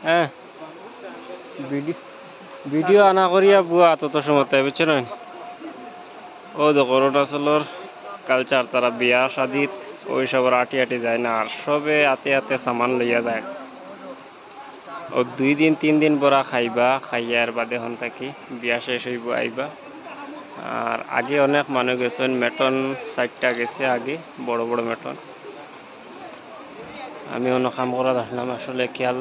হ্যাঁ ভিডিও আনা করিয়া বুয়া তত সময় বুঝছো না ও দেখো অরুণাচলের কালচার তারা বিয়া শাদিত ওই সবার আটি আটি যায় না আর সবে আতে আতে সামান লইয়া যায় ও 2 দিন 3 দিন পরা খাইবা খাইয়ার বাদে হন থাকি বিয়া শেষ হইব আইবা আর আগে অনেক মানুষ গেছেন মেটন সাইডটা গেছে আগে বড় বড় মেটন আমি অন্য কাম করা আসলাম আসলে খেয়াল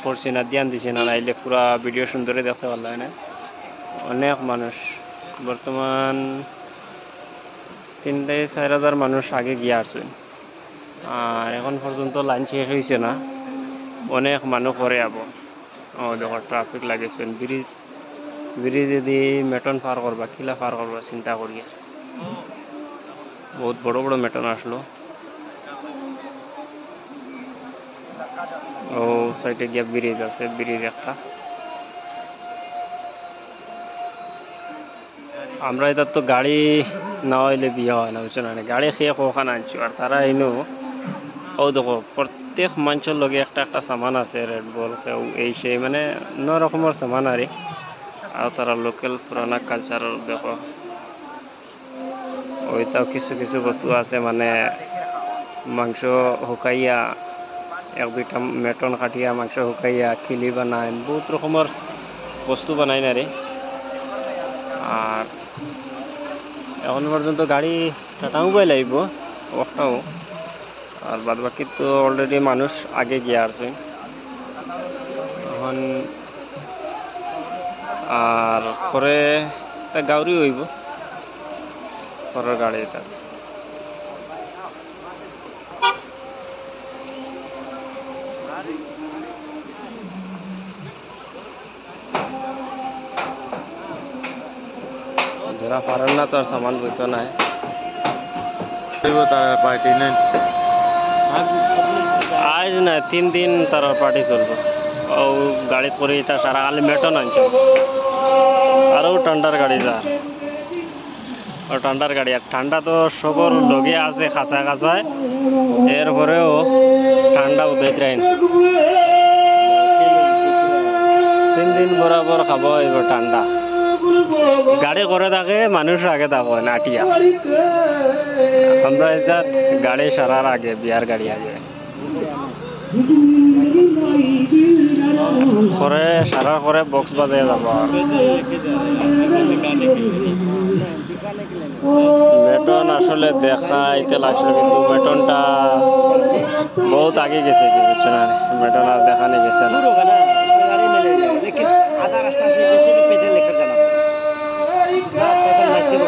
করছি না ধ্যান দিছি না নাইলে পুরা ভিডিও সুন্দরে দেখতে পারলাম না অনেক মানুষ বর্তমান 3,000-4,000 মানুষ আগে গিয়ে আসছেন আর এখন পর্যন্ত লাইন শেষ হয়েছে না অনেক মানুষ করে আবো ও দেখো ট্রাফিক লাগেছেন ব্রিজ যদি মেটন পার করবা কিলা পার করবা চিন্তা করি বহুত বড় বড় মেটন আসলো ও সাইডে গিয়ে ব্রিজ আছে ব্রিজ একটা আমরা এটা তো গাড়ি না হইলে বিয়ে হয় না বুঝছো না গাড়ি খেয়ে কখন আনছো আর তারা এনো ও দেখো প্রত্যেক মানুষের লগে একটা একটা সামান আছে রেড বল খেউ এই সেই মানে অন্য রকমের সামান আরে আর তারা লোকাল পুরানা কালচার দেখো ওইটাও কিছু কিছু বস্তু আছে মানে মাংস শুকাইয়া 1-2টা মেটন কাটিয়া মাংস শুকাইয়া খিলি বানায় বহুত রকমের বস্তু বানায় না রে আর এখন পর্যন্ত গাড়ি টাটাও বই লাগব ওটাও আর বাদ বাকি তো অলরেডি মানুষ আগে গিয়ে আসছে এখন আর পরে তা গাউরি হইব পরের গাড়ি এটা যারা পারেন না তো আর সামান বইতো নাই পার্টি নেই আজ না 3 দিন তার পার্টি চলবে ও গাড়ি করে এটা সারা আলি মেটন আনছে আর ঠান্ডার গাড়ি যা ও ঠান্ডার গাড়ি আর ঠান্ডা তো সবর লগে আছে খাঁচা খাঁচায় এরপরেও ঠান্ডা উদাইতে রাইন 3 দিন বরাবর খাবো এবার ঠান্ডা গাড়ি করে থাকে মানুষ আগে থাকো নাটিয়া আমরা এটা গাড়ি সারার আগে বিয়ার গাড়ি আগে করে সারা করে বক্স বাজে যাব মেটন আসলে দেখাইতে লাগছিল কিন্তু মেটনটা বহুত আগে গেছে কি বুঝছো না মেটন আর দেখানে গেছে না आधा रास्ता से जैसे भी पैदल लेकर जाना पैदल रास्ते को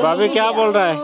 भाभी क्या बोल रहा है